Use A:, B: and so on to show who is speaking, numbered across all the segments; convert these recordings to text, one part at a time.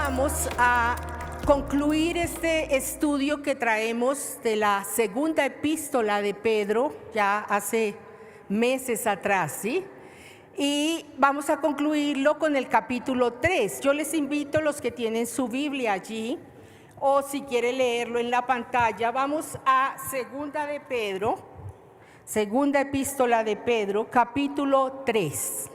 A: vamos a concluir este estudio que traemos de la segunda epístola de Pedro, ya hace meses atrás, ¿sí? Y vamos a concluirlo con el capítulo 3. Yo les invito a los que tienen su Biblia allí, o si quiere leerlo en la pantalla, vamos a segunda de Pedro, segunda epístola de Pedro, capítulo 3.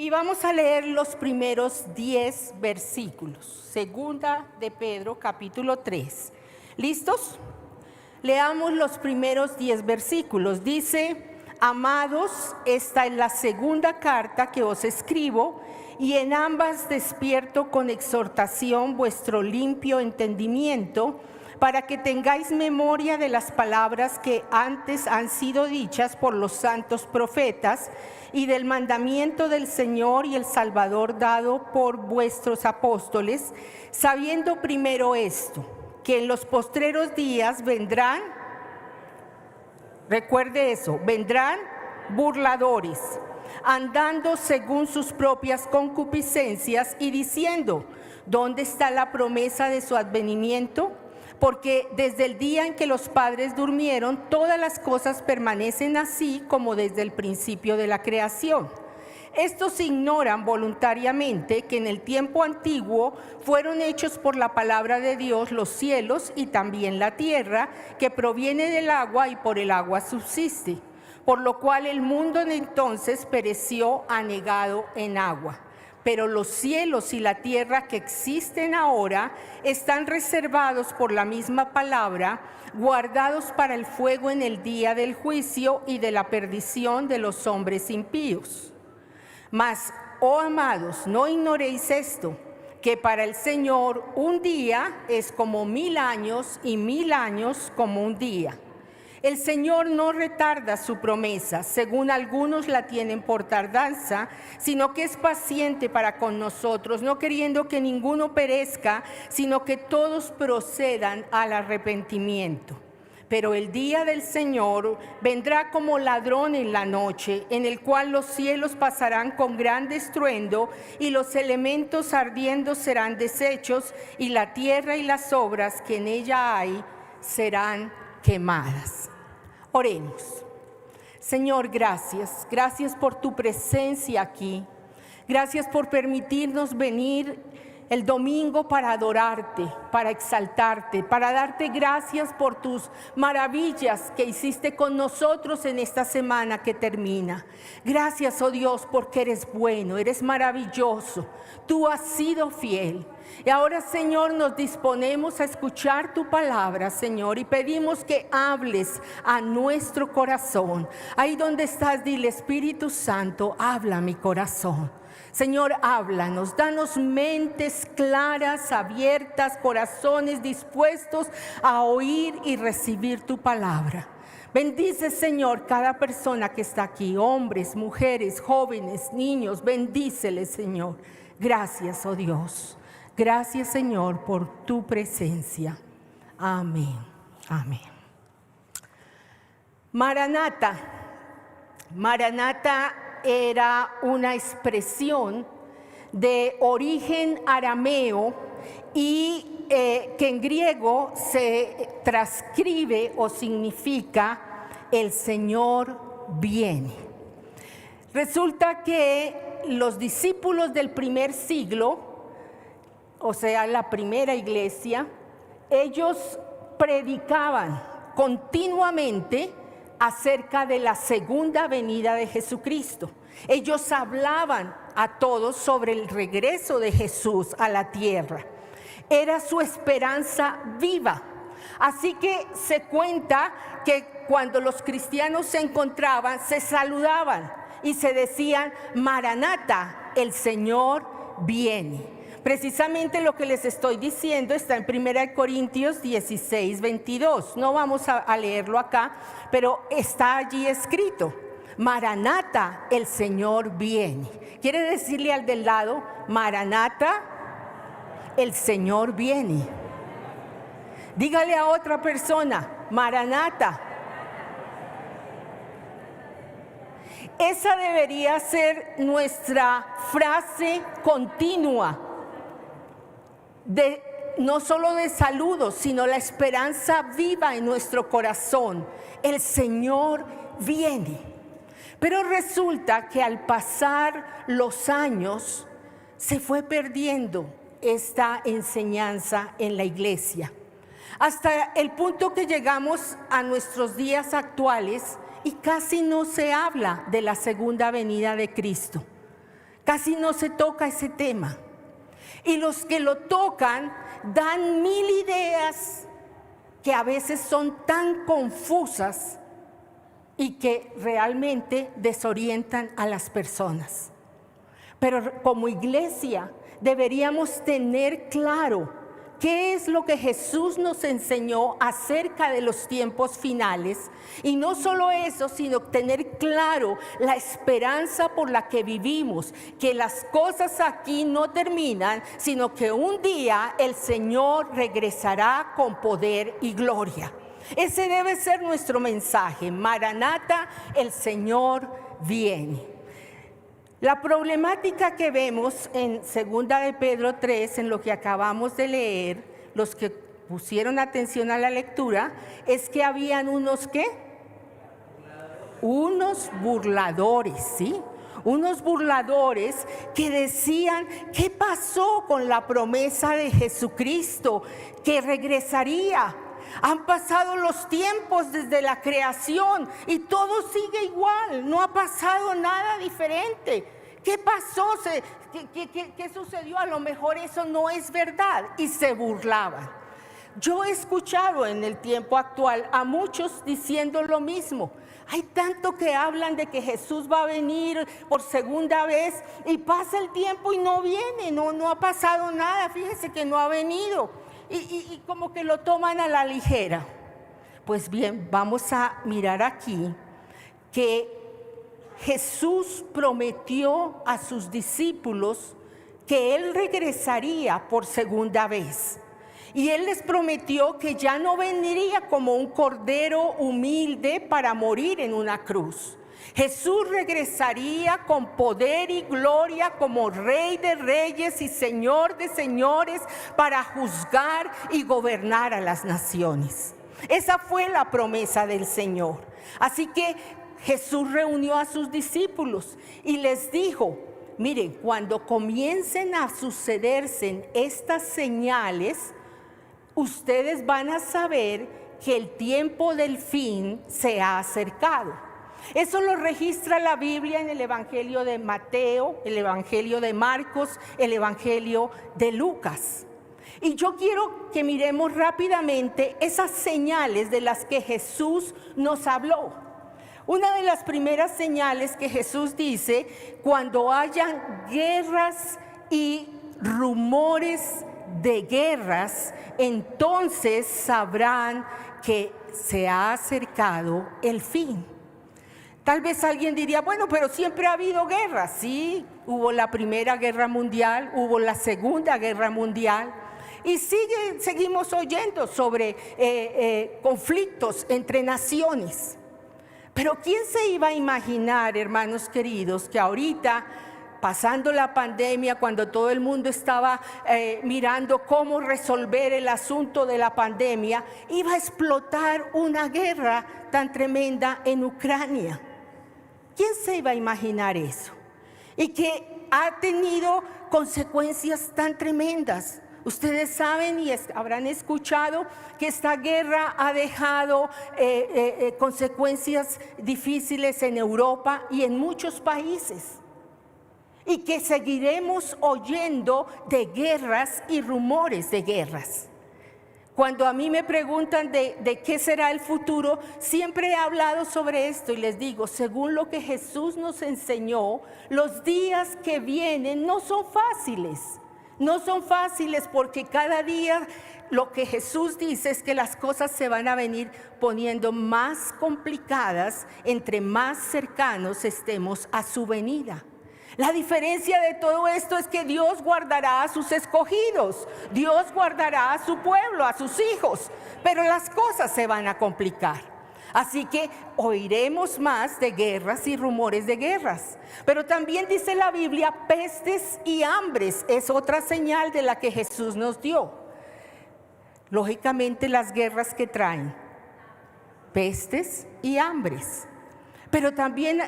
A: Y vamos a leer los primeros 10 versículos. Segunda de Pedro, capítulo 3. ¿Listos? Leamos los primeros 10 versículos. Dice: amados, esta es la segunda carta que os escribo, y en ambas despierto con exhortación vuestro limpio entendimiento, para que tengáis memoria de las palabras que antes han sido dichas por los santos profetas, y del mandamiento del Señor y el Salvador dado por vuestros apóstoles, sabiendo primero esto, que en los postreros días vendrán, recuerde eso, vendrán burladores, andando según sus propias concupiscencias y diciendo: ¿dónde está la promesa de su advenimiento? Porque desde el día en que los padres durmieron, todas las cosas permanecen así como desde el principio de la creación. Estos ignoran voluntariamente que en el tiempo antiguo fueron hechos por la palabra de Dios los cielos y también la tierra, que proviene del agua y por el agua subsiste, por lo cual el mundo en entonces pereció anegado en agua. Pero los cielos y la tierra que existen ahora están reservados por la misma palabra, guardados para el fuego en el día del juicio y de la perdición de los hombres impíos. Mas, oh amados, no ignoréis esto, que para el Señor un día es como 1000 años y 1000 años como un día. El Señor no retarda su promesa, según algunos la tienen por tardanza, sino que es paciente para con nosotros, no queriendo que ninguno perezca, sino que todos procedan al arrepentimiento. Pero el día del Señor vendrá como ladrón en la noche, en el cual los cielos pasarán con gran estruendo, y los elementos ardiendo serán deshechos, y la tierra y las obras que en ella hay serán quemadas. Oremos. Señor, gracias. Gracias por tu presencia aquí. Gracias por permitirnos venir el domingo para adorarte, para exaltarte, para darte gracias por tus maravillas que hiciste con nosotros en esta semana que termina. Gracias, oh Dios, porque eres bueno, eres maravilloso. Tú has sido fiel. Y ahora, Señor, nos disponemos a escuchar tu palabra, Señor, y pedimos que hables a nuestro corazón. Ahí donde estás, dile: Espíritu Santo, habla a mi corazón. Señor, háblanos, danos mentes claras, abiertas, corazones dispuestos a oír y recibir tu palabra. Bendice, Señor, cada persona que está aquí, hombres, mujeres, jóvenes, niños, bendíceles, Señor. Gracias, oh Dios. Gracias, Señor, por tu presencia. Amén. Amén. Maranata. Maranata era una expresión de origen arameo y que en griego se transcribe o significa el Señor viene. Resulta que los discípulos del primer siglo, o sea, la primera iglesia, ellos predicaban continuamente acerca de la segunda venida de Jesucristo. Ellos hablaban a todos sobre el regreso de Jesús a la tierra. Era su esperanza viva. Así que se cuenta que cuando los cristianos se encontraban, se saludaban y se decían: Maranata, el Señor viene. Precisamente lo que les estoy diciendo está en 1 Corintios 16, 22. No vamos a leerlo acá, pero está allí escrito: Maranata, el Señor viene. ¿Quiere decirle al del lado: Maranata, el Señor viene? Dígale a otra persona: Maranata. Esa debería ser nuestra frase continua, no solo de saludos, sino la esperanza viva en nuestro corazón. El Señor viene. Pero resulta que al pasar los años se fue perdiendo esta enseñanza en la iglesia, hasta el punto que llegamos a nuestros días actuales y casi no se habla de la segunda venida de Cristo, casi no se toca ese tema, y los que lo tocan dan mil ideas que a veces son tan confusas y que realmente desorientan a las personas. Pero como iglesia deberíamos tener claro qué es lo que Jesús nos enseñó acerca de los tiempos finales. Y no solo eso, sino tener claro la esperanza por la que vivimos, que las cosas aquí no terminan, sino que un día el Señor regresará con poder y gloria. Ese debe ser nuestro mensaje. Maranata, el Señor viene. La problemática que vemos en 2 de Pedro 3, en lo que acabamos de leer, los que pusieron atención a la lectura, es que habían unos ¿qué? Unos burladores, ¿sí? Unos burladores que decían, ¿qué pasó con la promesa de Jesucristo que regresaría? Han pasado los tiempos desde la creación y todo sigue igual, no ha pasado nada diferente. ¿Qué pasó? ¿Qué sucedió? A lo mejor eso no es verdad. Y se burlaban. Yo he escuchado en el tiempo actual a muchos diciendo lo mismo. Hay tanto que hablan de que Jesús va a venir por segunda vez y pasa el tiempo y no viene, no ha pasado nada, fíjese que no ha venido. Y como que lo toman a la ligera. Pues bien, vamos a mirar aquí que Jesús prometió a sus discípulos que Él regresaría por segunda vez. Y Él les prometió que ya no vendría como un cordero humilde para morir en una cruz. Jesús regresaría con poder y gloria como Rey de reyes y Señor de señores para juzgar y gobernar a las naciones. Esa fue la promesa del Señor. Así que Jesús reunió a sus discípulos y les dijo, miren, cuando comiencen a sucederse estas señales, ustedes van a saber que el tiempo del fin se ha acercado. Eso lo registra la Biblia en el Evangelio de Mateo, el Evangelio de Marcos, el Evangelio de Lucas. Y yo quiero que miremos rápidamente esas señales de las que Jesús nos habló. Una de las primeras señales que Jesús dice, cuando hayan guerras y rumores de guerras, entonces sabrán que se ha acercado el fin. Tal vez alguien diría, bueno, pero siempre ha habido guerras. Sí, hubo la Primera Guerra Mundial, hubo la Segunda Guerra Mundial. Y seguimos oyendo sobre conflictos entre naciones. Pero ¿quién se iba a imaginar, hermanos queridos, que ahorita, pasando la pandemia, cuando todo el mundo estaba mirando cómo resolver el asunto de la pandemia, iba a explotar una guerra tan tremenda en Ucrania? ¿Quién se iba a imaginar eso? Y que ha tenido consecuencias tan tremendas. Ustedes saben y habrán escuchado que esta guerra ha dejado consecuencias difíciles en Europa y en muchos países. Y que seguiremos oyendo de guerras y rumores de guerras. Cuando a mí me preguntan de qué será el futuro, siempre he hablado sobre esto y les digo, según lo que Jesús nos enseñó, los días que vienen no son fáciles. No son fáciles porque cada día lo que Jesús dice es que las cosas se van a venir poniendo más complicadas entre más cercanos estemos a su venida. La diferencia de todo esto es que Dios guardará a sus escogidos, Dios guardará a su pueblo, a sus hijos, pero las cosas se van a complicar. Así que oiremos más de guerras y rumores de guerras. Pero también dice la Biblia, pestes y hambres es otra señal de la que Jesús nos dio. Lógicamente las guerras que traen, pestes y hambres. Pero también,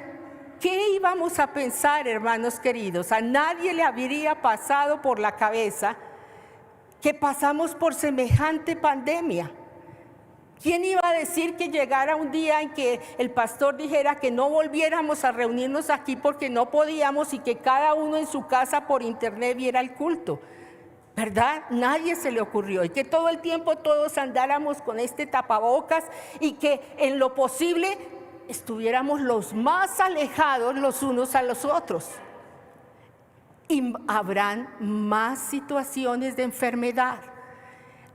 A: ¿qué íbamos a pensar, hermanos queridos? A nadie le habría pasado por la cabeza que pasamos por semejante pandemia. ¿Quién iba a decir que llegara un día en que el pastor dijera que no volviéramos a reunirnos aquí porque no podíamos y que cada uno en su casa por internet viera el culto? ¿Verdad? Nadie se le ocurrió. Y que todo el tiempo todos andáramos con este tapabocas y que en lo posible estuviéramos los más alejados los unos a los otros. Y habrán más situaciones de enfermedad.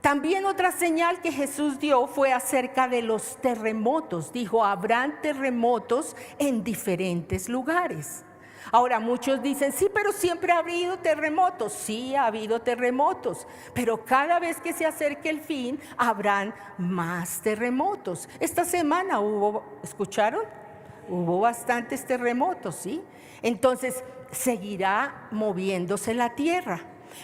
A: También otra señal que Jesús dio fue acerca de los terremotos. Dijo, habrán terremotos en diferentes lugares. Ahora muchos dicen, sí, pero siempre ha habido terremotos. Sí, ha habido terremotos, pero cada vez que se acerque el fin, habrán más terremotos. Esta semana hubo, ¿escucharon? Hubo bastantes terremotos, ¿sí? Entonces, seguirá moviéndose la tierra.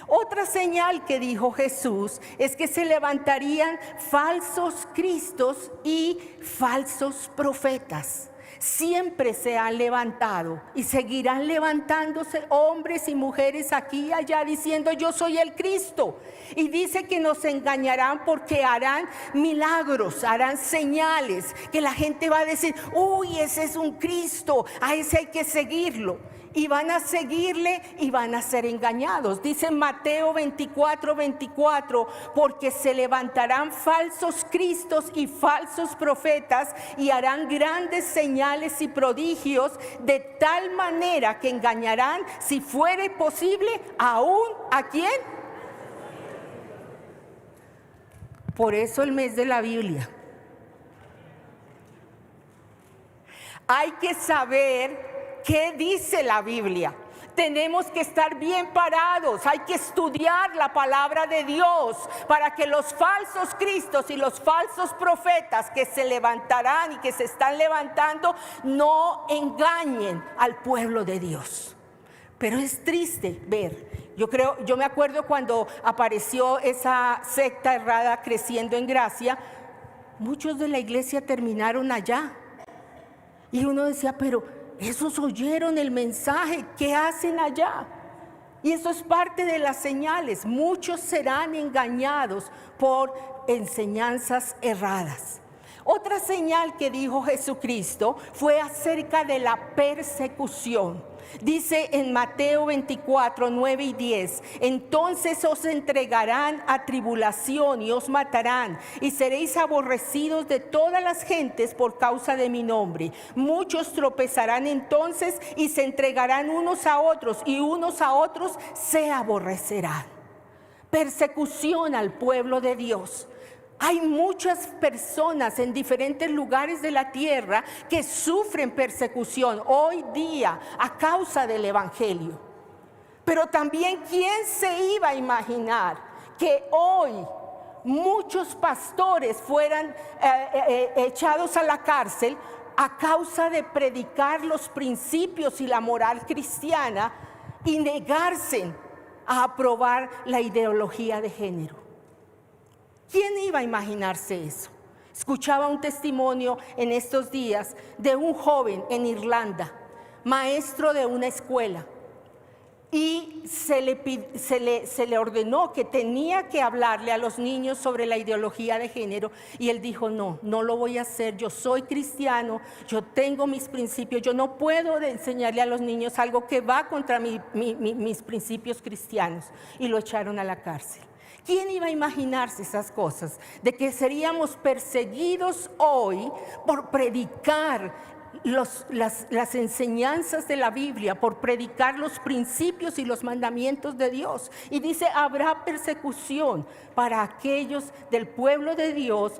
A: Otra señal que dijo Jesús es que se levantarían falsos cristos y falsos profetas. Siempre se han levantado y seguirán levantándose hombres y mujeres aquí y allá diciendo yo soy el Cristo. Y dice que nos engañarán porque harán milagros, harán señales, que la gente va a decir, uy, ese es un Cristo, a ese hay que seguirlo. Y van a seguirle y van a ser engañados. Dice Mateo 24:24, porque se levantarán falsos cristos y falsos profetas y harán grandes señales y prodigios de tal manera que engañarán, si fuere posible, aún ¿a quién? Por eso el mes de la Biblia. Hay que saber ¿qué dice la Biblia? Tenemos que estar bien parados, hay que estudiar la palabra de Dios para que los falsos cristos y los falsos profetas que se levantarán y que se están levantando no engañen al pueblo de Dios. Pero es triste ver, yo me acuerdo cuando apareció esa secta errada creciendo en Gracia, muchos de la iglesia terminaron allá. Y uno decía, pero esos oyeron el mensaje, ¿qué hacen allá? Y eso es parte de las señales. Muchos serán engañados por enseñanzas erradas. Otra señal que dijo Jesucristo fue acerca de la persecución. Dice en Mateo 24, 9 y 10, entonces os entregarán a tribulación y os matarán y seréis aborrecidos de todas las gentes por causa de mi nombre. Muchos tropezarán entonces y se entregarán unos a otros y unos a otros se aborrecerán. Persecución al pueblo de Dios. Hay muchas personas en diferentes lugares de la tierra que sufren persecución hoy día a causa del evangelio. Pero también, ¿quién se iba a imaginar que hoy muchos pastores fueran echados a la cárcel a causa de predicar los principios y la moral cristiana y negarse a aprobar la ideología de género? ¿Quién iba a imaginarse eso? Escuchaba un testimonio en estos días de un joven en Irlanda, maestro de una escuela, y se le ordenó que tenía que hablarle a los niños sobre la ideología de género, y él dijo, no lo voy a hacer, yo soy cristiano, yo tengo mis principios, yo no puedo enseñarle a los niños algo que va contra mis principios cristianos, y lo echaron a la cárcel. ¿Quién iba a imaginarse esas cosas? De que seríamos perseguidos hoy por predicar las enseñanzas de la Biblia, por predicar los principios y los mandamientos de Dios. Y dice, habrá persecución para aquellos del pueblo de Dios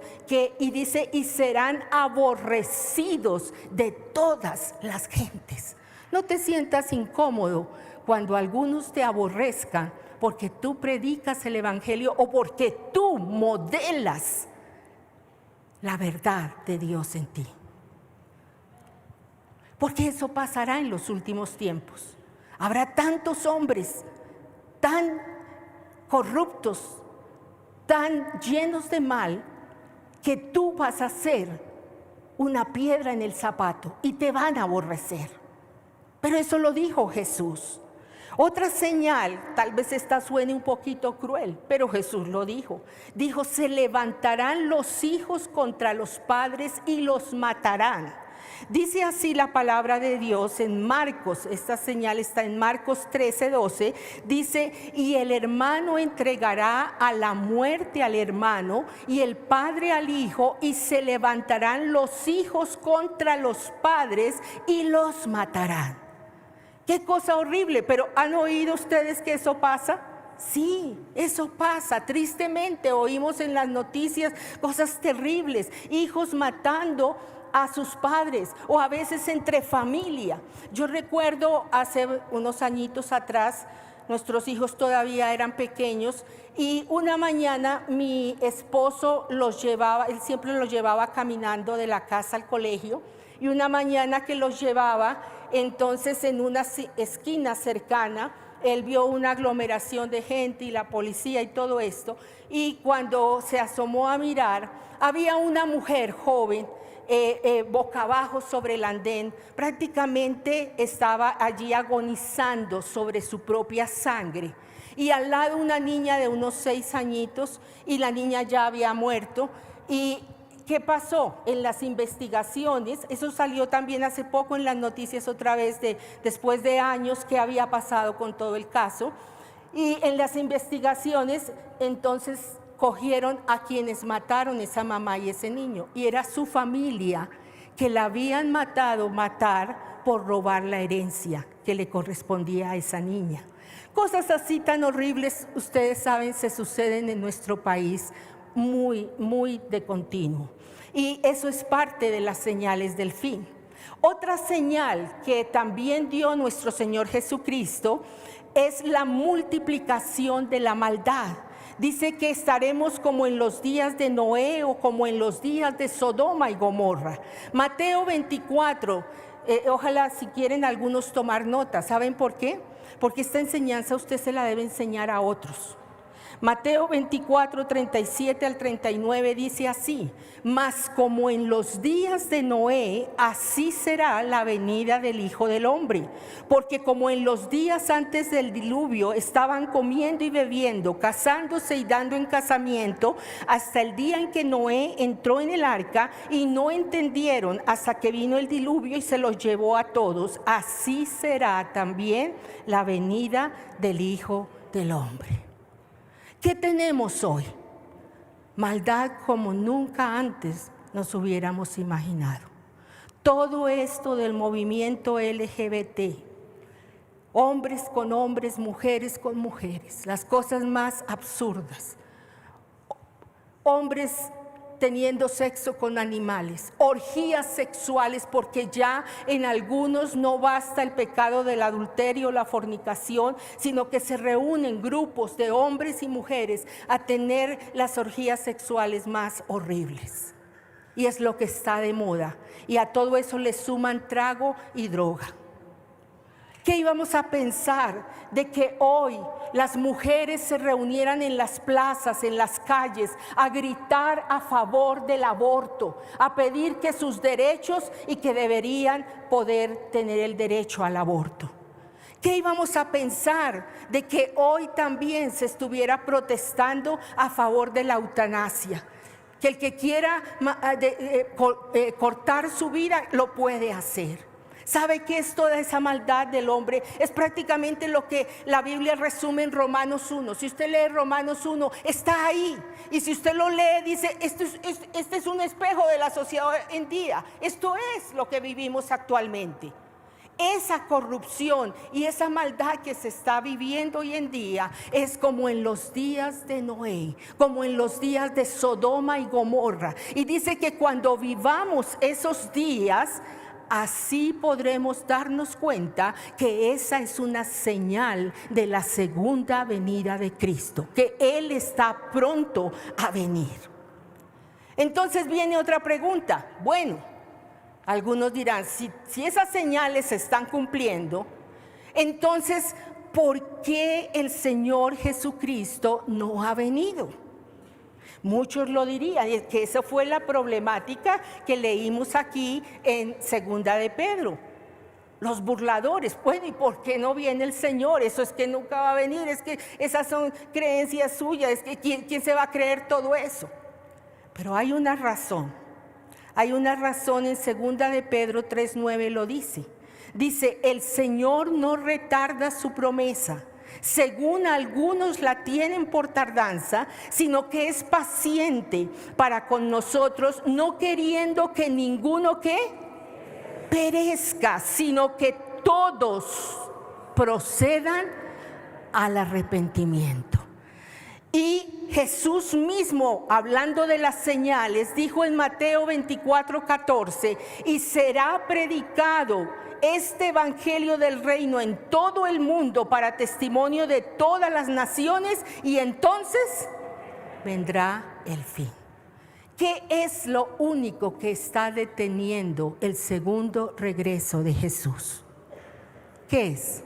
A: y serán aborrecidos de todas las gentes. No te sientas incómodo cuando algunos te aborrezcan porque tú predicas el evangelio o porque tú modelas la verdad de Dios en ti. Porque eso pasará en los últimos tiempos. Habrá tantos hombres tan corruptos, tan llenos de mal, que tú vas a ser una piedra en el zapato y te van a aborrecer. Pero eso lo dijo Jesús. Otra señal, tal vez esta suene un poquito cruel, pero Jesús lo dijo. Dijo, se levantarán los hijos contra los padres y los matarán. Dice así la palabra de Dios en Marcos, esta señal está en Marcos 13:12, dice, y el hermano entregará a la muerte al hermano y el padre al hijo, y se levantarán los hijos contra los padres y los matarán. Qué cosa horrible, pero ¿han oído ustedes que eso pasa? Sí, eso pasa. Tristemente oímos en las noticias cosas terribles, hijos matando a sus padres o a veces entre familia. Yo recuerdo hace unos añitos atrás, nuestros hijos todavía eran pequeños y una mañana mi esposo los llevaba, él siempre los llevaba caminando de la casa al colegio, y una mañana que los llevaba, entonces en una esquina cercana, él vio una aglomeración de gente y la policía y todo esto, y cuando se asomó a mirar, había una mujer joven, boca abajo sobre el andén, prácticamente estaba allí agonizando sobre su propia sangre, y al lado una niña de unos 6 añitos, y la niña ya había muerto. Y ¿qué pasó? En las investigaciones, eso salió también hace poco en las noticias otra vez, después de años que había pasado con todo el caso, y en las investigaciones entonces cogieron a quienes mataron esa mamá y ese niño, y era su familia que la habían matar por robar la herencia que le correspondía a esa niña. Cosas así tan horribles, ustedes saben, se suceden en nuestro país muy de continuo, y eso es parte de las señales del fin. Otra señal que también dio nuestro Señor Jesucristo es la multiplicación de la maldad. Dice que estaremos como en los días de Noé o como en los días de Sodoma y Gomorra. Mateo 24, ojalá si quieren algunos tomar nota. ¿Saben por qué? Porque esta enseñanza usted se la debe enseñar a otros. Mateo 24, 37 al 39 dice así: mas como en los días de Noé, así será la venida del Hijo del Hombre. Porque como en los días antes del diluvio estaban comiendo y bebiendo, casándose y dando en casamiento, hasta el día en que Noé entró en el arca, y no entendieron hasta que vino el diluvio y se los llevó a todos, así será también la venida del Hijo del Hombre. ¿Qué tenemos hoy? Maldad como nunca antes nos hubiéramos imaginado. Todo esto del movimiento LGBT, hombres con hombres, mujeres con mujeres, las cosas más absurdas. Hombres teniendo sexo con animales, orgías sexuales, porque ya en algunos no basta el pecado del adulterio, la fornicación, sino que se reúnen grupos de hombres y mujeres a tener las orgías sexuales más horribles. Y es lo que está de moda, y a todo eso le suman trago y droga. ¿Qué íbamos a pensar de que hoy las mujeres se reunieran en las plazas, en las calles, a gritar a favor del aborto, a pedir que sus derechos y que deberían poder tener el derecho al aborto? ¿Qué íbamos a pensar de que hoy también se estuviera protestando a favor de la eutanasia? Que el que quiera cortar su vida lo puede hacer. ¿Sabe qué es toda esa maldad del hombre? Es prácticamente lo que la Biblia resume en Romanos 1. Si usted lee Romanos 1, está ahí. Y si usted lo lee, dice, este es un espejo de la sociedad hoy en día. Esto es lo que vivimos actualmente. Esa corrupción y esa maldad que se está viviendo hoy en día es como en los días de Noé, como en los días de Sodoma y Gomorra. Y dice que cuando vivamos esos días, así podremos darnos cuenta que esa es una señal de la segunda venida de Cristo, que Él está pronto a venir. Entonces viene otra pregunta. Bueno, algunos dirán, si esas señales se están cumpliendo, entonces, ¿por qué el Señor Jesucristo no ha venido? Muchos lo dirían, y es que esa fue la problemática que leímos aquí en Segunda de Pedro. Los burladores, bueno, ¿y por qué no viene el Señor? Eso es que nunca va a venir, es que esas son creencias suyas, es que ¿quién se va a creer todo eso? Pero hay una razón en Segunda de Pedro 3:9 lo dice. Dice, el Señor no retarda su promesa, según algunos la tienen por tardanza, sino que es paciente para con nosotros, no queriendo que ninguno perezca, sino que todos procedan al arrepentimiento. Y Jesús mismo, hablando de las señales, dijo en Mateo 24:14, y será predicado este evangelio del reino en todo el mundo para testimonio de todas las naciones, y entonces vendrá el fin. ¿Qué es lo único que está deteniendo el segundo regreso de Jesús? ¿Qué es?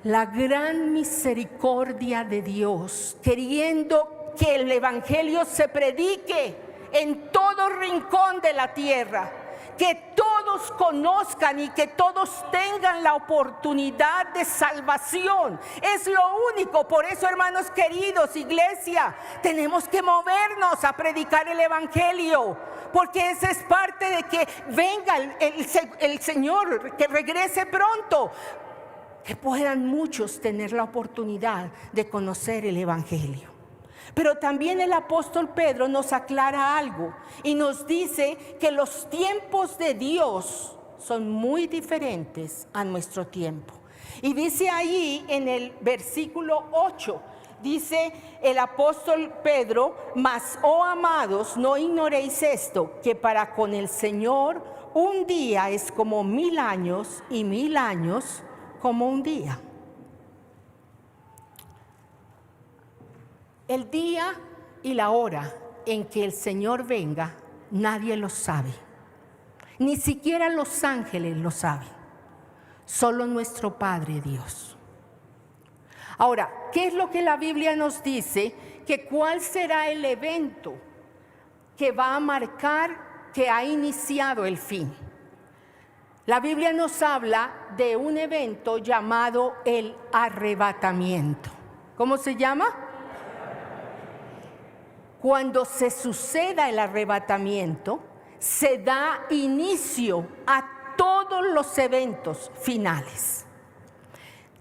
A: La gran misericordia de Dios, queriendo que el evangelio se predique en todo rincón de la tierra, que todos conozcan y que todos tengan la oportunidad de salvación. Es lo único. Por eso, hermanos queridos, iglesia, tenemos que movernos a predicar el evangelio, porque esa es parte de que venga el Señor, que regrese pronto, que puedan muchos tener la oportunidad de conocer el evangelio. Pero también el apóstol Pedro nos aclara algo y nos dice que los tiempos de Dios son muy diferentes a nuestro tiempo. Y dice ahí en el versículo 8, dice el apóstol Pedro, mas, oh amados, no ignoréis esto, que para con el Señor un día es como 1000 años y 1000 años como un día. El día y la hora en que el Señor venga, nadie lo sabe. Ni siquiera los ángeles lo saben. Solo nuestro Padre Dios. Ahora, ¿qué es lo que la Biblia nos dice? Que cuál será el evento que va a marcar que ha iniciado el fin. La Biblia nos habla de un evento llamado el arrebatamiento. ¿Cómo se llama? Cuando se suceda el arrebatamiento, se da inicio a todos los eventos finales.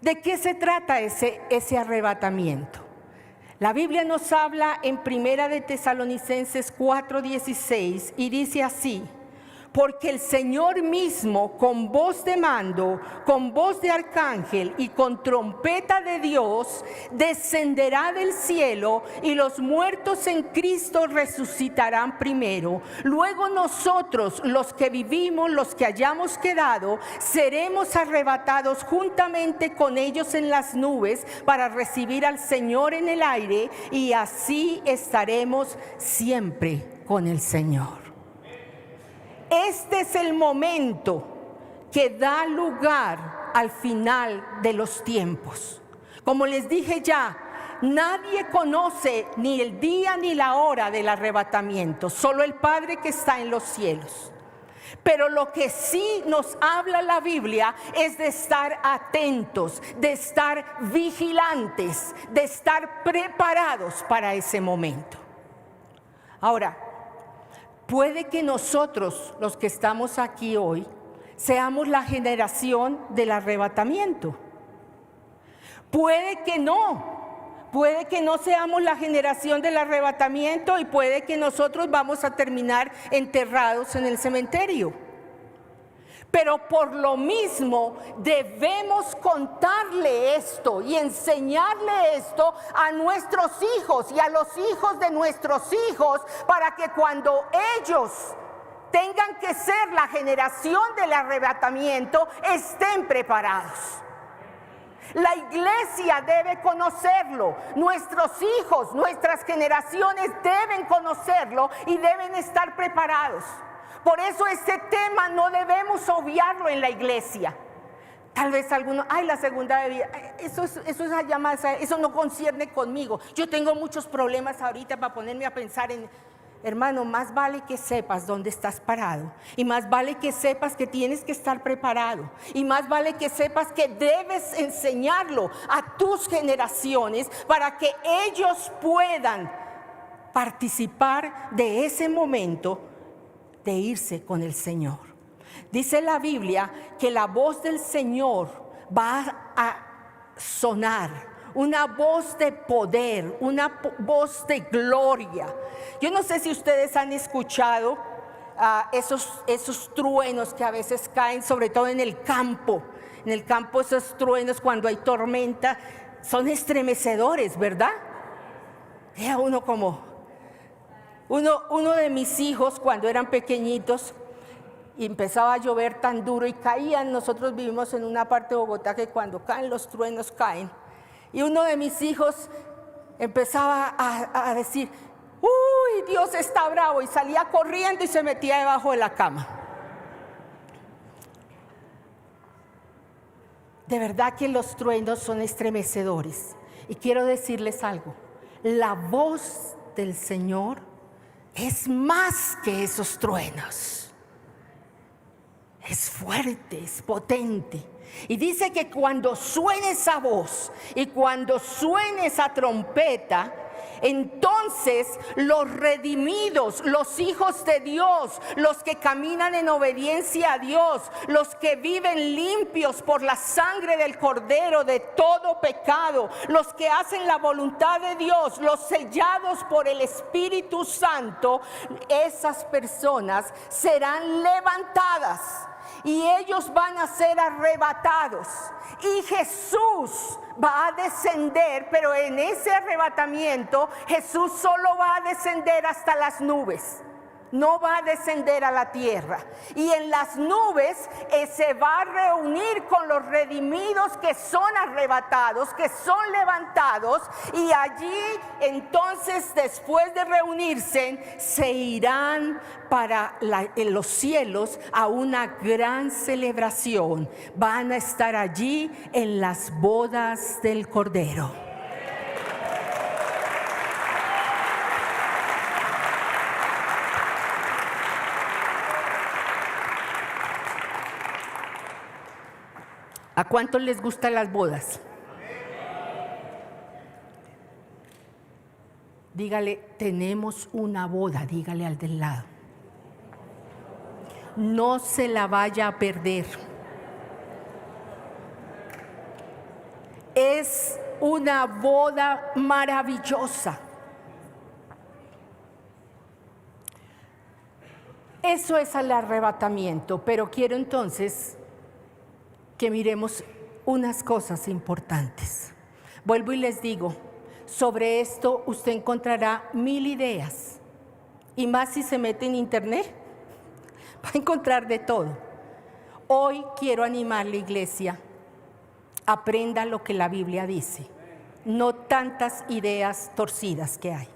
A: ¿De qué se trata ese arrebatamiento? La Biblia nos habla en Primera de Tesalonicenses 4:16 y dice así: porque el Señor mismo, con voz de mando, con voz de arcángel y con trompeta de Dios, descenderá del cielo, y los muertos en Cristo resucitarán primero. Luego nosotros, los que vivimos, los que hayamos quedado, seremos arrebatados juntamente con ellos en las nubes para recibir al Señor en el aire, y así estaremos siempre con el Señor. Este es el momento que da lugar al final de los tiempos. Como les dije ya, nadie conoce ni el día ni la hora del arrebatamiento, solo el Padre que está en los cielos. Pero lo que sí nos habla la Biblia es de estar atentos, de estar vigilantes, de estar preparados para ese momento. Ahora, puede que nosotros, los que estamos aquí hoy, seamos la generación del arrebatamiento. Puede que no seamos la generación del arrebatamiento, y puede que nosotros vamos a terminar enterrados en el cementerio. Pero por lo mismo debemos contarle esto y enseñarle esto a nuestros hijos y a los hijos de nuestros hijos, para que cuando ellos tengan que ser la generación del arrebatamiento, estén preparados. La iglesia debe conocerlo, nuestros hijos, nuestras generaciones deben conocerlo y deben estar preparados. Por eso este tema no debemos obviarlo en la iglesia. Tal vez algunos, la segunda bebida, eso no concierne conmigo. Yo tengo muchos problemas ahorita para ponerme a pensar en... Hermano, más vale que sepas dónde estás parado, y más vale que sepas que tienes que estar preparado, y más vale que sepas que debes enseñarlo a tus generaciones para que ellos puedan participar de ese momento de irse con el Señor. Dice la Biblia que la voz del Señor va a sonar. Una voz de poder, una voz de gloria. Yo no sé si ustedes han escuchado esos truenos que a veces caen, sobre todo en el campo. En el campo esos truenos cuando hay tormenta son estremecedores, ¿verdad? Era uno de mis hijos cuando eran pequeñitos y empezaba a llover tan duro y caían. Nosotros vivimos en una parte de Bogotá que cuando caen los truenos caen. Y uno de mis hijos empezaba a decir, uy, Dios está bravo, y salía corriendo y se metía debajo de la cama. De verdad que los truenos son estremecedores. Y quiero decirles algo, la voz del Señor es más que esos truenos. Es fuerte, es potente. Y dice que cuando suene esa voz y cuando suene esa trompeta, entonces los redimidos, los hijos de Dios, los que caminan en obediencia a Dios, los que viven limpios por la sangre del Cordero de todo pecado, los que hacen la voluntad de Dios, los sellados por el Espíritu Santo, esas personas serán levantadas. Y ellos van a ser arrebatados. Y Jesús va a descender, pero en ese arrebatamiento Jesús solo va a descender hasta las nubes. No va a descender a la tierra. Y en las nubes se va a reunir con los redimidos que son arrebatados, que son levantados. Y allí entonces, después de reunirse, se irán en los cielos a una gran celebración. Van a estar allí en las bodas del Cordero. ¿A cuántos les gustan las bodas? Dígale, tenemos una boda, dígale al del lado. No se la vaya a perder. Es una boda maravillosa. Eso es el arrebatamiento, pero quiero entonces que miremos unas cosas importantes. Vuelvo y les digo, sobre esto usted encontrará 1000 ideas, y más si se mete en internet, va a encontrar de todo. Hoy quiero animar a la iglesia, aprenda lo que la Biblia dice, no tantas ideas torcidas que hay.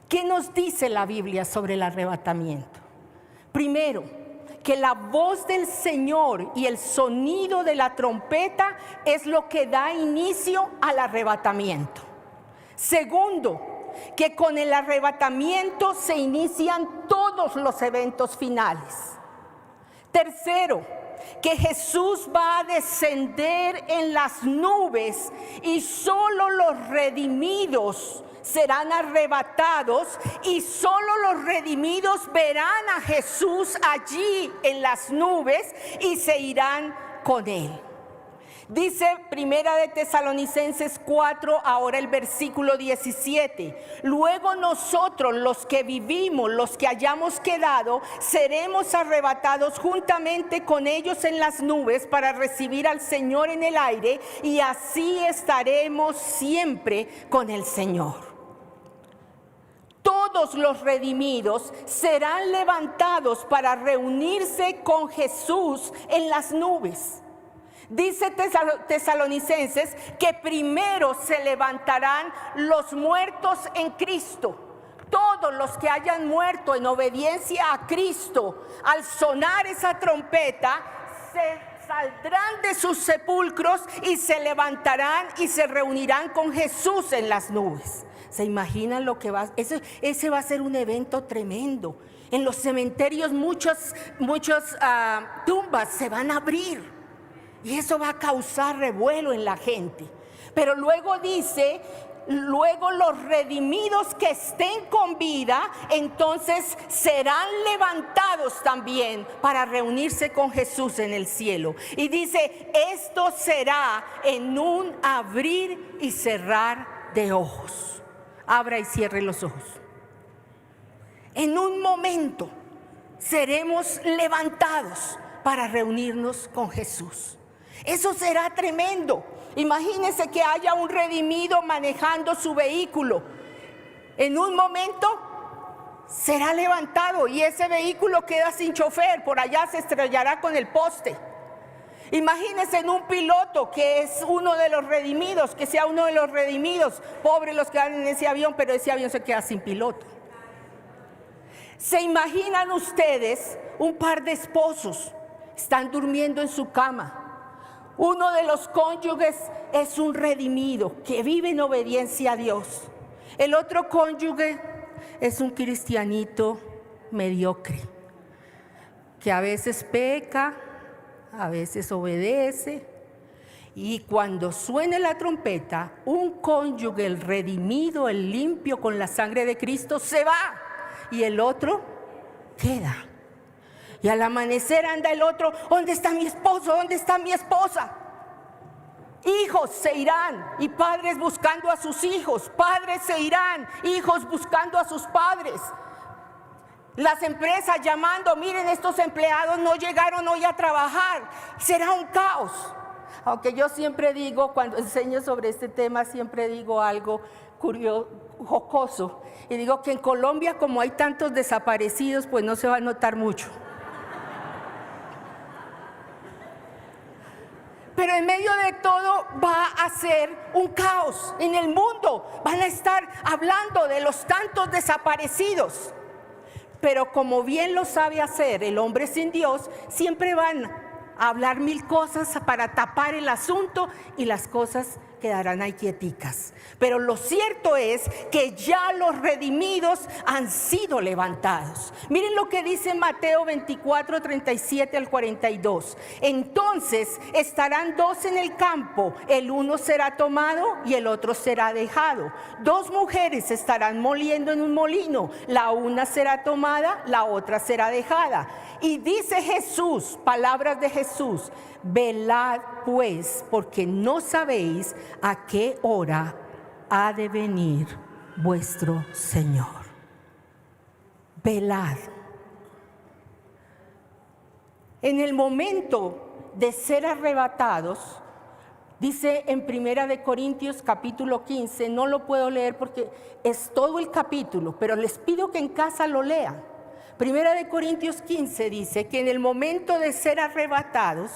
A: ¿Qué nos dice la Biblia sobre el arrebatamiento? Primero, que la voz del Señor y el sonido de la trompeta es lo que da inicio al arrebatamiento. Segundo, que con el arrebatamiento se inician todos los eventos finales. Tercero, que Jesús va a descender en las nubes y solo los redimidos serán arrebatados, y solo los redimidos verán a Jesús allí en las nubes y se irán con él. Dice Primera de Tesalonicenses 4, ahora el versículo 17. Luego nosotros, los que vivimos, los que hayamos quedado, seremos arrebatados juntamente con ellos en las nubes para recibir al Señor en el aire, y así estaremos siempre con el Señor. Todos los redimidos serán levantados para reunirse con Jesús en las nubes. Dice Tesalonicenses que primero se levantarán los muertos en Cristo. Todos los que hayan muerto en obediencia a Cristo, al sonar esa trompeta, se saldrán de sus sepulcros y se levantarán y se reunirán con Jesús en las nubes. ¿Se imaginan lo que va? Ese va a ser un evento tremendo. En los cementerios muchas tumbas se van a abrir. Y eso va a causar revuelo en la gente. Pero luego dice, luego los redimidos que estén con vida, entonces serán levantados también para reunirse con Jesús en el cielo. Y dice, esto será en un abrir y cerrar de ojos. Abra y cierre los ojos. En un momento seremos levantados para reunirnos con Jesús. Eso será tremendo. Imagínense que haya un redimido manejando su vehículo. En un momento será levantado y ese vehículo queda sin chofer. Por allá se estrellará con el poste. Imagínense en un piloto que es uno de los redimidos, que sea uno de los redimidos. Pobres los que van en ese avión, pero ese avión se queda sin piloto. ¿Se imaginan ustedes un par de esposos? Están durmiendo en su cama. Uno de los cónyuges es un redimido que vive en obediencia a Dios. El otro cónyuge es un cristianito mediocre, que a veces peca, a veces obedece. Y cuando suene la trompeta, un cónyuge, el redimido, el limpio con la sangre de Cristo, se va y el otro queda. Y al amanecer anda el otro, ¿dónde está mi esposo? ¿Dónde está mi esposa? Hijos se irán y padres buscando a sus hijos. Padres se irán, hijos buscando a sus padres. Las empresas llamando, miren, estos empleados no llegaron hoy a trabajar. Será un caos. Aunque yo siempre digo, cuando enseño sobre este tema, siempre digo algo curioso, jocoso. Y digo que en Colombia, como hay tantos desaparecidos, pues no se va a notar mucho. Pero en medio de todo va a ser un caos en el mundo. Van a estar hablando de los tantos desaparecidos. Pero como bien lo sabe hacer el hombre sin Dios, siempre van a hablar mil cosas para tapar el asunto y las cosas quedarán ahí quieticas. Pero lo cierto es que ya los redimidos han sido levantados. Miren lo que dice Mateo 24, 37 al 42. Entonces estarán dos en el campo, el uno será tomado y el otro será dejado. Dos mujeres estarán moliendo en un molino, la una será tomada, la otra será dejada. Y dice Jesús, palabras de Jesús: velad pues, porque no sabéis a qué hora ha de venir vuestro Señor. Velad. En el momento de ser arrebatados, dice en 1 Corintios capítulo 15, no lo puedo leer porque es todo el capítulo, pero les pido que en casa lo lean. 1 Corintios 15 dice que en el momento de ser arrebatados,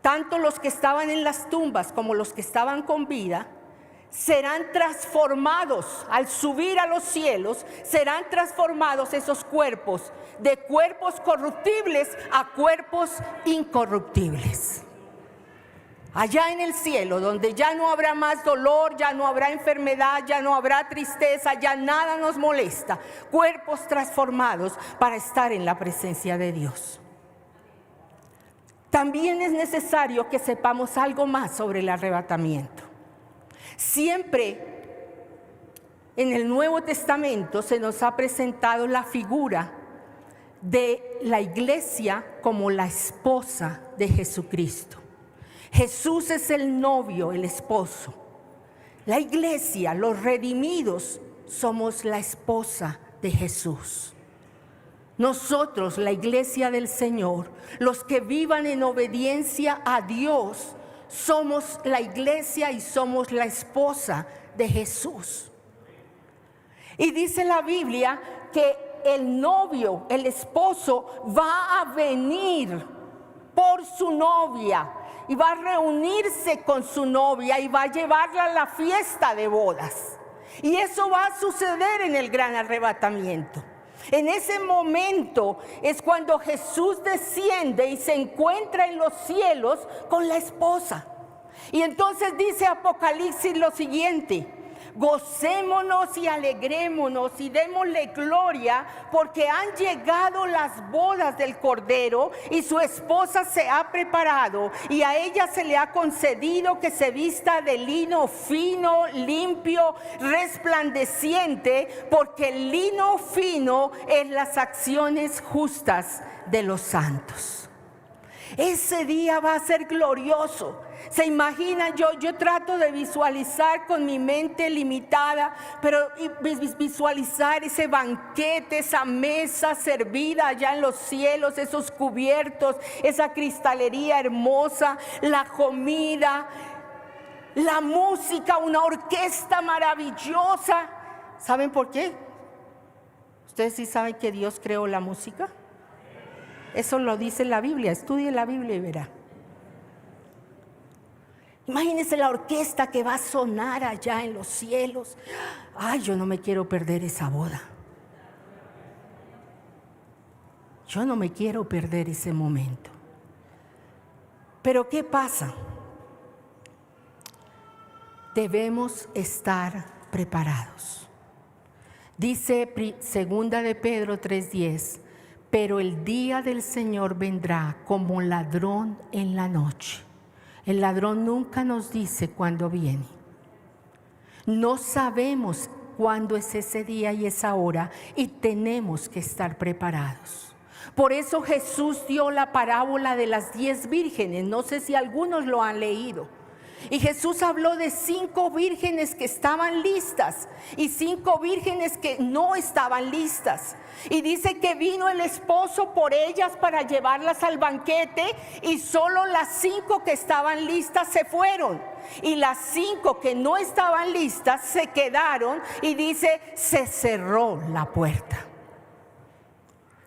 A: tanto los que estaban en las tumbas como los que estaban con vida, serán transformados. Al subir a los cielos, serán transformados esos cuerpos, de cuerpos corruptibles a cuerpos incorruptibles. Allá en el cielo, donde ya no habrá más dolor, ya no habrá enfermedad, ya no habrá tristeza, ya nada nos molesta. Cuerpos transformados para estar en la presencia de Dios. También es necesario que sepamos algo más sobre el arrebatamiento. Siempre en el Nuevo Testamento se nos ha presentado la figura de la iglesia como la esposa de Jesucristo. Jesús es el novio, el esposo. La iglesia, los redimidos, somos la esposa de Jesús. Nosotros, la iglesia del Señor, los que vivan en obediencia a Dios, somos la iglesia y somos la esposa de Jesús. Y dice la Biblia que el novio, el esposo, va a venir por su novia y va a reunirse con su novia y va a llevarla a la fiesta de bodas. Y eso va a suceder en el gran arrebatamiento. En ese momento es cuando Jesús desciende y se encuentra en los cielos con la esposa. Y entonces dice Apocalipsis lo siguiente: gocémonos y alegrémonos y démosle gloria, porque han llegado las bodas del Cordero y su esposa se ha preparado, y a ella se le ha concedido que se vista de lino fino, limpio, resplandeciente, porque el lino fino es las acciones justas de los santos. Ese día va a ser glorioso. Se imagina, yo trato de visualizar con mi mente limitada, pero visualizar ese banquete, esa mesa servida allá en los cielos, esos cubiertos, esa cristalería hermosa, la comida, la música, una orquesta maravillosa. ¿Saben por qué? ¿Ustedes sí saben que Dios creó la música? Eso lo dice la Biblia. Estudie la Biblia y verá. Imagínense la orquesta que va a sonar allá en los cielos. Ay, yo no me quiero perder esa boda. Yo no me quiero perder ese momento. Pero ¿qué pasa? Debemos estar preparados. Dice 2 de Pedro 3:10, pero el día del Señor vendrá como ladrón en la noche. El ladrón nunca nos dice cuándo viene. No sabemos cuándo es ese día y esa hora, y tenemos que estar preparados. Por eso Jesús dio la parábola de las 10 vírgenes. No sé si algunos lo han leído. Y Jesús habló de 5 vírgenes que estaban listas y 5 vírgenes que no estaban listas. Y dice que vino el esposo por ellas para llevarlas al banquete, y solo las 5 que estaban listas se fueron. Y las 5 que no estaban listas se quedaron, y dice, se cerró la puerta.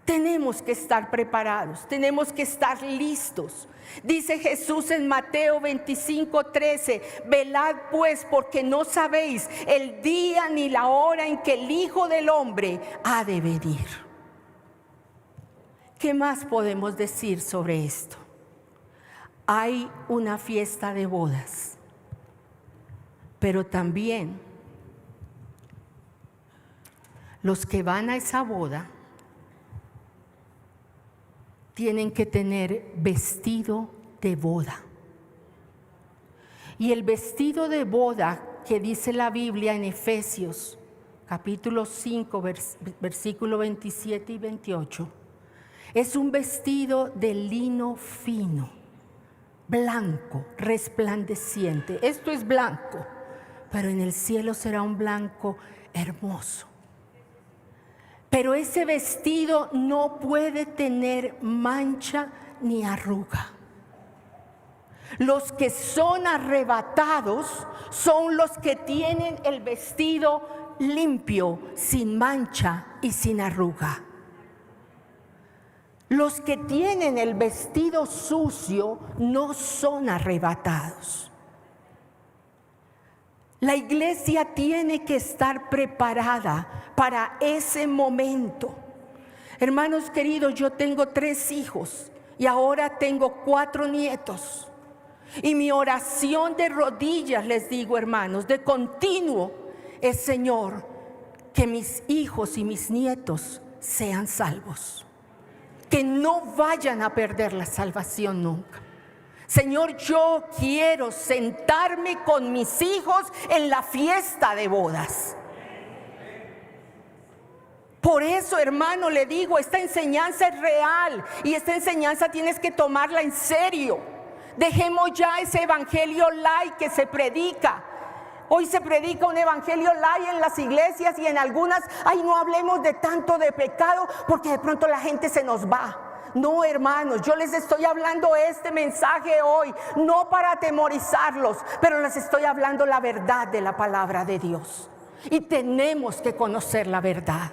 A: Tenemos que estar preparados, tenemos que estar listos. Dice Jesús en Mateo 25:13, velad pues, porque no sabéis el día ni la hora en que el Hijo del Hombre ha de venir. ¿Qué más podemos decir sobre esto? Hay una fiesta de bodas, pero también los que van a esa boda tienen que tener vestido de boda. Y el vestido de boda que dice la Biblia en Efesios capítulo 5 versículo 27 y 28 es un vestido de lino fino, blanco, resplandeciente. Esto es blanco, pero en el cielo será un blanco hermoso. Pero ese vestido no puede tener mancha ni arruga. Los que son arrebatados son los que tienen el vestido limpio, sin mancha y sin arruga. Los que tienen el vestido sucio no son arrebatados. La iglesia tiene que estar preparada para ese momento. Hermanos queridos, yo tengo 3 hijos y ahora tengo 4 nietos. Y mi oración de rodillas, les digo, hermanos, de continuo es: Señor, que mis hijos y mis nietos sean salvos, que no vayan a perder la salvación nunca. Señor, yo quiero sentarme con mis hijos en la fiesta de bodas. Por eso, hermano, le digo, esta enseñanza es real y esta enseñanza tienes que tomarla en serio. Dejemos ya ese evangelio light que se predica. Hoy se predica un evangelio light en las iglesias, y en algunas, ay, no hablemos de tanto de pecado porque de pronto la gente se nos va. No, hermanos, yo les estoy hablando este mensaje hoy, no para atemorizarlos, pero les estoy hablando la verdad de la palabra de Dios. Y tenemos que conocer la verdad.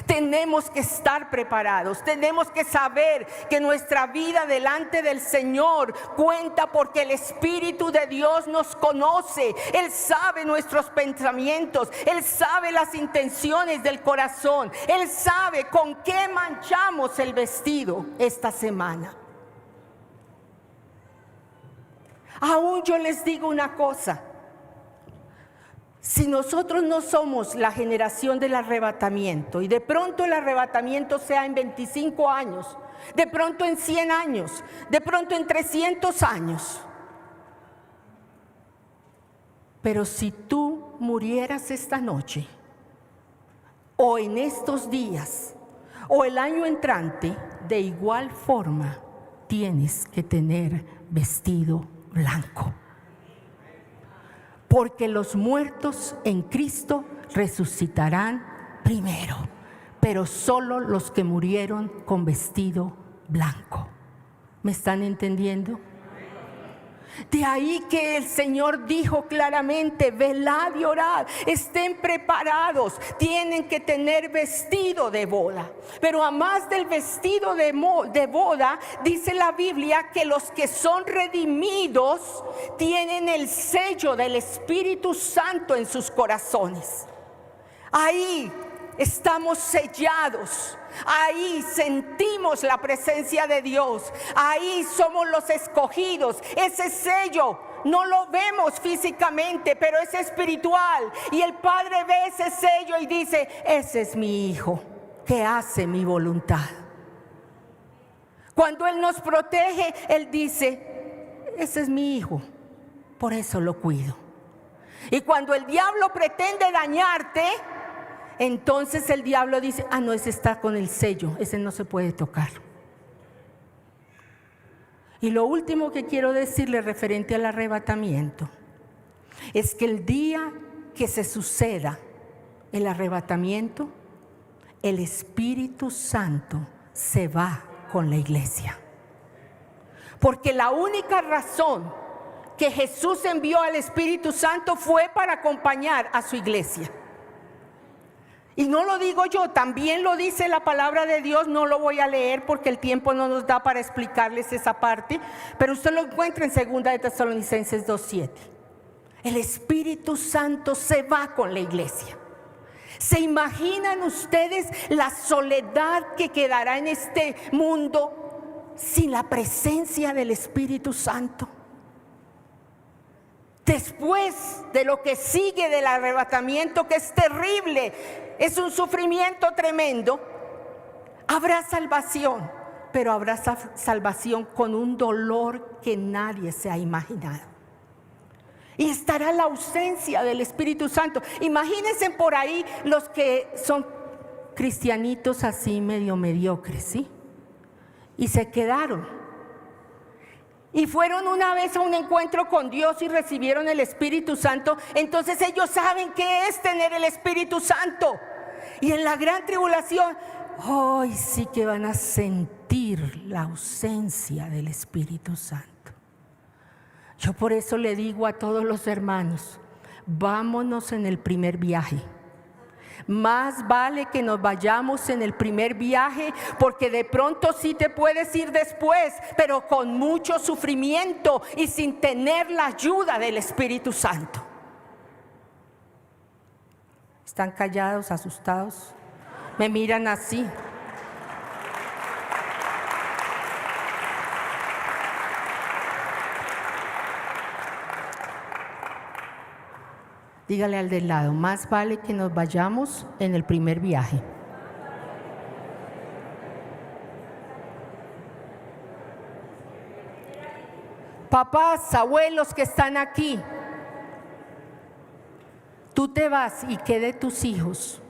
A: Tenemos que estar preparados, tenemos que saber que nuestra vida delante del Señor cuenta porque el Espíritu de Dios nos conoce. Él sabe nuestros pensamientos, Él sabe las intenciones del corazón, Él sabe con qué manchamos el vestido esta semana. Aún yo les digo una cosa. Si nosotros no somos la generación del arrebatamiento y de pronto el arrebatamiento sea en 25 años, de pronto en 100 años, de pronto en 300 años. Pero si tú murieras esta noche, o en estos días, o el año entrante, de igual forma tienes que tener vestido blanco. Porque los muertos en Cristo resucitarán primero, pero solo los que murieron con vestido blanco. ¿Me están entendiendo? De ahí que el Señor dijo claramente: velad y orad, estén preparados, tienen que tener vestido de boda. Pero a más del vestido de boda, dice la Biblia que los que son redimidos tienen el sello del Espíritu Santo en sus corazones. Ahí estamos sellados. Ahí sentimos la presencia de Dios. Ahí somos los escogidos. Ese sello no lo vemos físicamente, pero es espiritual. Y el Padre ve ese sello y dice: ese es mi hijo que hace mi voluntad. Cuando Él nos protege, Él dice: ese es mi hijo, por eso lo cuido. Y cuando el diablo pretende dañarte, entonces el diablo dice: ah, no, ese está con el sello, ese no se puede tocar. Y lo último que quiero decirle referente al arrebatamiento es que el día que se suceda el arrebatamiento, el Espíritu Santo se va con la iglesia. Porque la única razón que Jesús envió al Espíritu Santo fue para acompañar a su iglesia. Y no lo digo yo, también lo dice la palabra de Dios. No lo voy a leer porque el tiempo no nos da para explicarles esa parte, pero usted lo encuentra en 2 de Tesalonicenses 2:7. El Espíritu Santo se va con la iglesia. ¿Se imaginan ustedes la soledad que quedará en este mundo sin la presencia del Espíritu Santo? Después de lo que sigue del arrebatamiento, que es terrible, es un sufrimiento tremendo, habrá salvación, pero habrá salvación con un dolor que nadie se ha imaginado. Y estará la ausencia del Espíritu Santo. Imagínense por ahí los que son cristianitos así medio mediocres, ¿sí? Y se quedaron. Y fueron una vez a un encuentro con Dios y recibieron el Espíritu Santo. Entonces ellos saben qué es tener el Espíritu Santo. Y en la gran tribulación, hoy sí que van a sentir la ausencia del Espíritu Santo. Yo por eso le digo a todos los hermanos: vámonos en el primer viaje. Más vale que nos vayamos en el primer viaje, porque de pronto sí te puedes ir después, pero con mucho sufrimiento y sin tener la ayuda del Espíritu Santo. ¿Están callados, asustados? Me miran así. Dígale al del lado: más vale que nos vayamos en el primer viaje. Papás, abuelos que están aquí, tú te vas, y qué de tus hijos,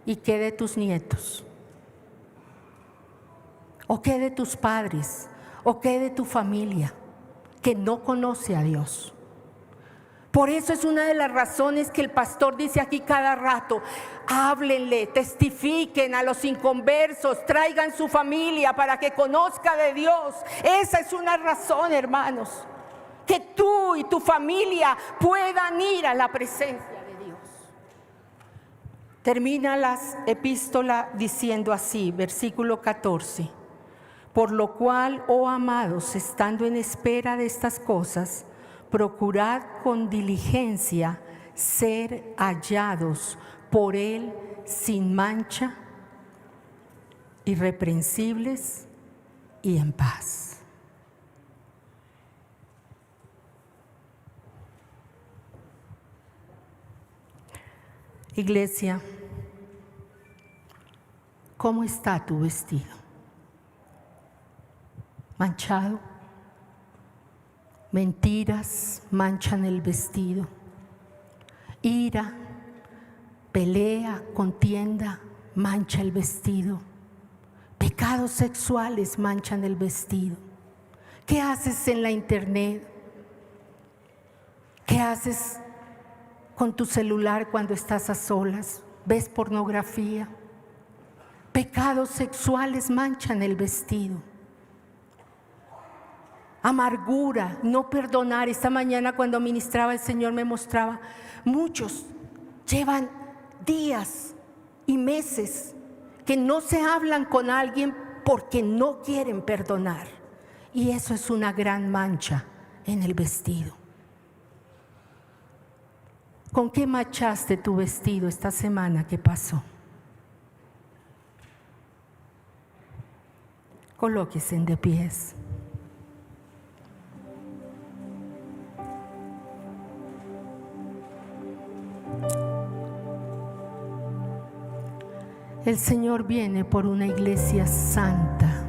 A: y qué de tus nietos, o qué de tus padres, o qué de tu familia que no conoce a Dios. Por eso es una de las razones que el pastor dice aquí cada rato: háblenle, testifiquen a los inconversos, traigan su familia para que conozca de Dios. Esa es una razón, hermanos, que tú y tu familia puedan ir a la presencia de Dios. Termina la epístola diciendo así, versículo 14. Por lo cual, oh amados, estando en espera de estas cosas, procurad con diligencia ser hallados por Él sin mancha, irreprensibles y en paz. Iglesia, ¿cómo está tu vestido? ¿Manchado? Mentiras manchan el vestido. Ira, pelea, contienda mancha el vestido. Pecados sexuales manchan el vestido. ¿Qué haces en la internet? ¿Qué haces con tu celular cuando estás a solas? ¿Ves pornografía? Pecados sexuales manchan el vestido. Amargura, no perdonar. Esta mañana cuando ministraba el Señor me mostraba, muchos llevan días y meses que no se hablan con alguien porque no quieren perdonar. Y eso es una gran mancha en el vestido. ¿Con qué manchaste tu vestido esta semana que pasó? Colóquese de pies. El Señor viene por una iglesia santa,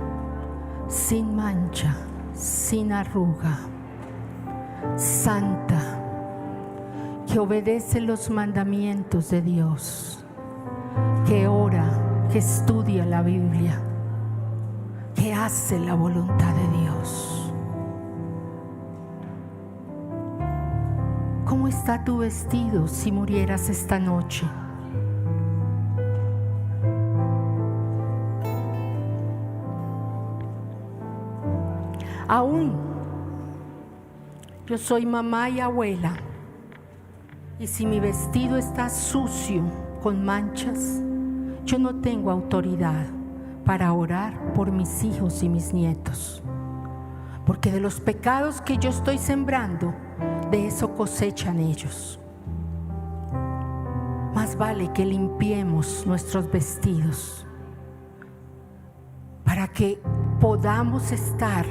A: sin mancha, sin arruga, santa, que obedece los mandamientos de Dios, que ora, que estudia la Biblia, que hace la voluntad de Dios. ¿Cómo está tu vestido si murieras esta noche? Aún yo soy mamá y abuela, y si mi vestido está sucio con manchas, yo no tengo autoridad para orar por mis hijos y mis nietos, porque de los pecados que yo estoy sembrando, de eso cosechan ellos. Más vale que limpiemos nuestros vestidos para que podamos estar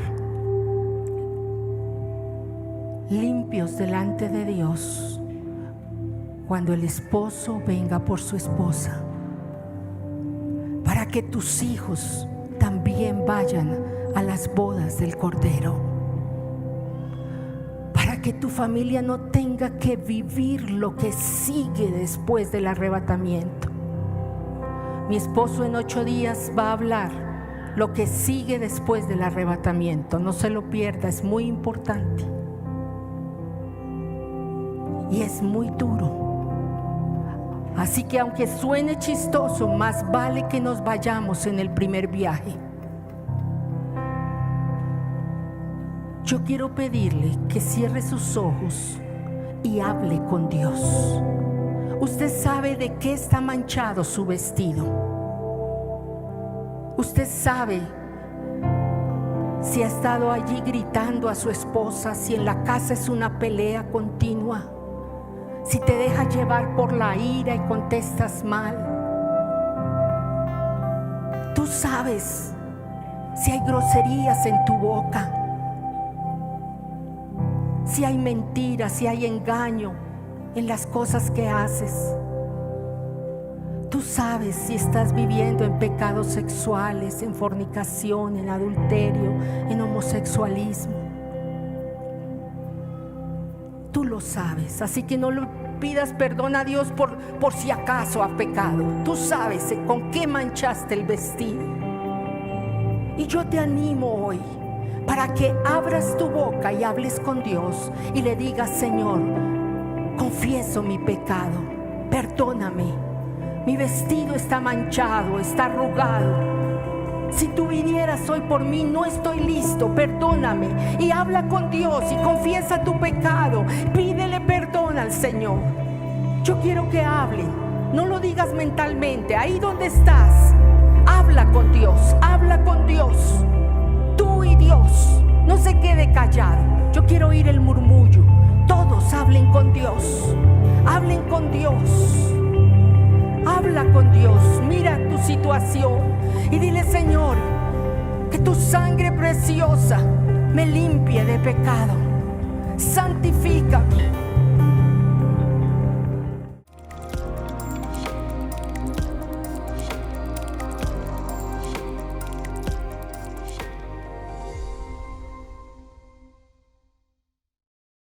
A: limpios delante de Dios cuando el esposo venga por su esposa, para que tus hijos también vayan a las bodas del Cordero, para que tu familia no tenga que vivir lo que sigue después del arrebatamiento. Mi esposo en 8 días va a hablar lo que sigue después del arrebatamiento. No se lo pierda, es muy importante. Y es muy duro. Así que aunque suene chistoso, más vale que nos vayamos en el primer viaje. Yo quiero pedirle que cierre sus ojos y hable con Dios. Usted sabe de qué está manchado su vestido. Usted sabe si ha estado allí gritando a su esposa, si en la casa es una pelea continua, si te dejas llevar por la ira y contestas mal. Tú sabes si hay groserías en tu boca, si hay mentiras, si hay engaño en las cosas que haces. Tú sabes si estás viviendo en pecados sexuales, en fornicación, en adulterio, en homosexualismo. Tú lo sabes, así que no le pidas perdón a Dios por si acaso ha pecado. Tú sabes con qué manchaste el vestido. Y yo te animo hoy para que abras tu boca y hables con Dios y le digas: Señor, confieso mi pecado, perdóname, mi vestido está manchado, está arrugado. Si tú vinieras hoy por mí, no estoy listo, perdóname. Y habla con Dios y confiesa tu pecado, pídele perdón al Señor. Yo quiero que hablen, No lo digas mentalmente. Ahí donde estás, habla con Dios, habla con Dios. Tú y Dios. No se quede callado. Yo quiero oír el murmullo. Todos hablen con Dios. Hablen con Dios. Habla con Dios. Mira tu situación y dile: Señor, que tu sangre preciosa me limpie de pecado. Santifícame.